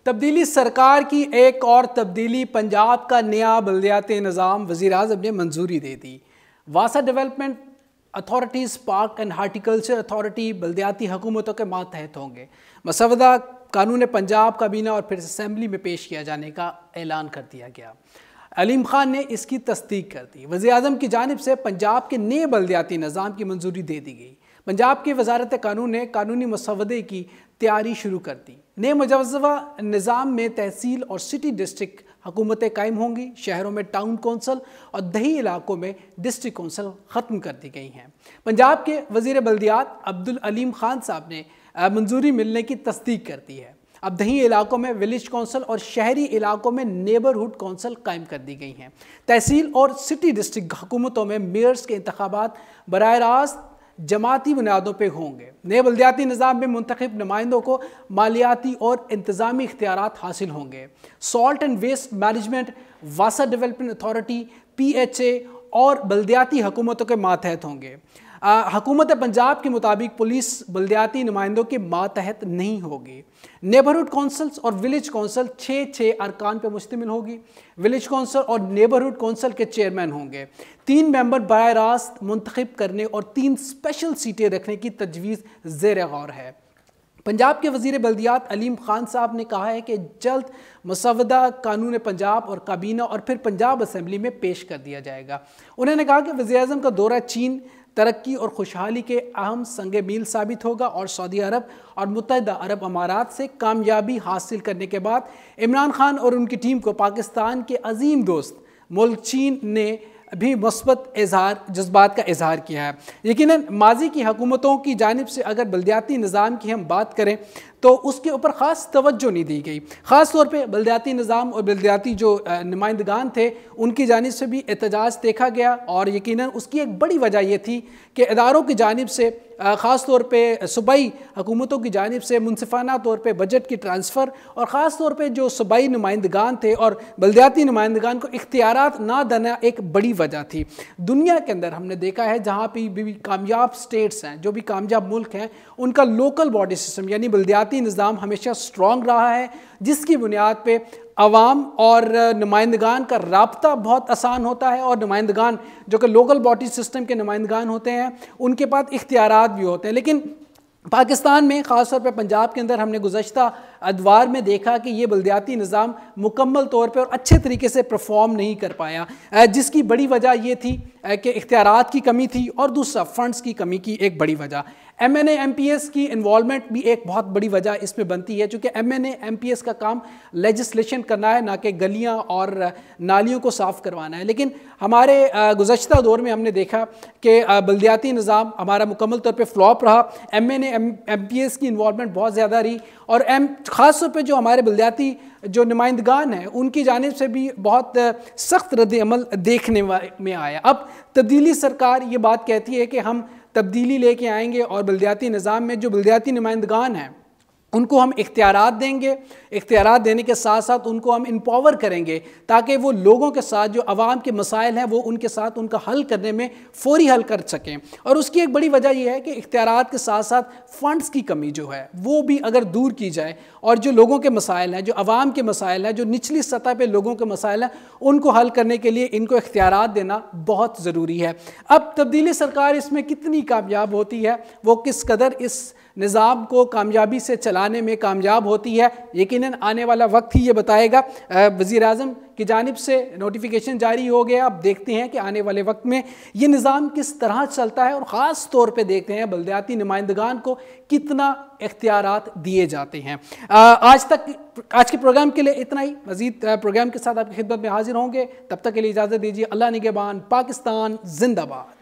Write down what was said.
تبدیلی سرکار کی ایک اور تبدیلی، پنجاب کا نیا بلدیاتی نظام وزیر اعظم نے منظوری دے دی۔ واسا development authorities, park and horticulture authority بلدیاتی حکومتوں کے ماتحت ہوں گے۔ مسودہ قانون پنجاب کابینہ اور پھر اسمبلی میں پیش کیا جانے کا اعلان کر دیا گیا۔ علیم خان نے اس کی تصدیق کر دی۔ وزیر اعظم کی جانب سے پنجاب کے نئے بلدیاتی نظام کی منظوری دے دی گئی۔ پنجاب کی وزارت قانون نے قانونی مسودے کی تیاری شروع کر دی۔ نئے مجوزہ نظام میں تحصیل اور سٹی ڈسٹرکٹ حکومتیں قائم ہوں گی۔ شہروں میں ٹاؤن کونسل اور دیہی علاقوں میں ڈسٹرکٹ کونسل ختم کر دی گئی ہیں۔ پنجاب کے وزیر بلدیات عبدالعلیم خان صاحب نے منظوری ملنے کی تصدیق کر دی ہے۔ اب دیہی علاقوں میں ولیج کونسل اور شہری علاقوں میں نیبرہڈ کونسل قائم کر دی گئی ہیں۔ تحصیل اور سٹی ڈسٹرکٹ حکومتوں میں میئرز کے انتخابات براہ راست جماعتی بنیادوں پہ ہوں گے۔ نئے بلدیاتی نظام میں منتخب نمائندوں کو مالیاتی اور انتظامی اختیارات حاصل ہوں گے۔ سالٹ اینڈ ویسٹ مینجمنٹ، واسا development authority, P H A اور بلدیاتی حکومتوں کے ماتحت ہوں گے۔ حکومت پنجاب کے مطابق پولیس بلدیاتی نمائندوں کے ماتحت نہیں ہوگی۔ نیبرہڈ کونسلز اور ولیج کونسل 6 ارکان پر مشتمل ہوگی۔ ولیج کونسل اور نیبرہڈ کونسل کے چیئرمین ہوں گے۔ 3 ممبر براہ راست منتخب کرنے اور 3 اسپیشل سیٹیں رکھنے کی تجویز زیر غور ہے۔ پنجاب کے وزیر بلدیات علیم خان صاحب نے کہا ہے کہ جلد مسودہ قانون پنجاب اور کابینہ اور پھر پنجاب اسمبلی میں پیش کر دیا جائے گا۔ انہوں نے کہا کہ وزیر اعظم کا دورہ چین ترقی اور خوشحالی کے اہم سنگ میل ثابت ہوگا اور سعودی عرب اور متحدہ عرب امارات سے کامیابی حاصل کرنے کے بعد عمران خان اور ان کی ٹیم کو پاکستان کے عظیم دوست ملک چین نے بھی مثبت جذبات کا اظہار کیا ہے۔ یقیناً ماضی کی حکومتوں کی جانب سے اگر بلدیاتی نظام کی ہم بات کریں تو اس کے اوپر خاص توجہ نہیں دی گئی۔ خاص طور پہ بلدیاتی نظام اور بلدیاتی جو نمائندگان تھے ان کی جانب سے بھی احتجاج دیکھا گیا، اور یقیناً اس کی ایک بڑی وجہ یہ تھی کہ اداروں کی جانب سے خاص طور پہ صوبائی حکومتوں کی جانب سے منصفانہ طور پہ بجٹ کی ٹرانسفر، اور خاص طور پہ جو صوبائی نمائندگان تھے اور بلدیاتی نمائندگان کو اختیارات نہ دینا ایک بڑی وجہ تھی۔ دنیا کے اندر ہم نے دیکھا ہے جہاں پہ بھی کامیاب سٹیٹس ہیں، جو بھی کامیاب ملک ہیں، ان کا لوکل باڈی سسٹم یعنی بلدیاتی نظام ہمیشہ سٹرونگ رہا ہے، جس کی بنیاد پہ عوام اور نمائندگان کا رابطہ بہت آسان ہوتا ہے، اور نمائندگان جو کہ لوکل باڈی سسٹم کے نمائندگان ہوتے ہیں ان کے پاس اختیارات بھی ہوتے ہیں۔ لیکن پاکستان میں خاص طور پہ پنجاب کے اندر ہم نے گزشتہ ادوار میں دیکھا کہ یہ بلدیاتی نظام مکمل طور پہ اور اچھے طریقے سے پرفارم نہیں کر پایا، جس کی بڑی وجہ یہ تھی کہ اختیارات کی کمی تھی، اور دوسرا فنڈز کی کمی کی ایک بڑی وجہ۔ M N A M P S کی انوالومنٹ بھی ایک بہت بڑی وجہ اس میں بنتی ہے، چونکہ M N A M P S کا کام لیجسلیشن کرنا ہے، نہ کہ گلیاں اور نالیوں کو صاف کروانا ہے۔ لیکن ہمارے گزشتہ دور میں ہم نے دیکھا کہ بلدیاتی نظام ہمارا مکمل طور پہ فلاپ رہا، M N A M P S کی انوالومنٹ بہت زیادہ رہی، اور خاص طور پہ جو ہمارے بلدیاتی جو نمائندگان ہیں ان کی جانب سے بھی بہت سخت رد عمل دیکھنے میں آیا۔ اب تبدیلی سرکار یہ بات کہتی ہے کہ ہم تبدیلی لے کے آئیں گے، اور بلدیاتی نظام میں جو بلدیاتی نمائندگان ہیں ان کو ہم اختیارات دیں گے۔ اختیارات دینے کے ساتھ ساتھ ان کو ہم امپاور کریں گے تاکہ وہ لوگوں کے ساتھ جو عوام کے مسائل ہیں وہ ان کے ساتھ ان کا حل کرنے میں فوری حل کر سکیں۔ اور اس کی ایک بڑی وجہ یہ ہے کہ اختیارات کے ساتھ ساتھ فنڈز کی کمی جو ہے وہ بھی اگر دور کی جائے، اور جو لوگوں کے مسائل ہیں، جو عوام کے مسائل ہیں، جو نچلی سطح پہ لوگوں کے مسائل ہیں، ان کو حل کرنے کے لیے ان کو اختیارات دینا بہت ضروری ہے۔ اب تبدیلی سرکار اس میں کتنی کامیاب ہوتی ہے، وہ کس قدر اس نظام کو کامیابی سے چلانے میں کامیاب ہوتی ہے، یقیناً آنے والا وقت ہی یہ بتائے گا۔ وزیر اعظم کی جانب سے نوٹیفیکیشن جاری ہو گیا، اب دیکھتے ہیں کہ آنے والے وقت میں یہ نظام کس طرح چلتا ہے، اور خاص طور پہ دیکھتے ہیں بلدیاتی نمائندگان کو کتنا اختیارات دیے جاتے ہیں۔ آج کے پروگرام کے لیے اتنا ہی۔ مزید پروگرام کے ساتھ آپ کی خدمت میں حاضر ہوں گے، تب تک کے لیے اجازت دیجیے۔ اللہ نگہبان، پاکستان زندہ باد۔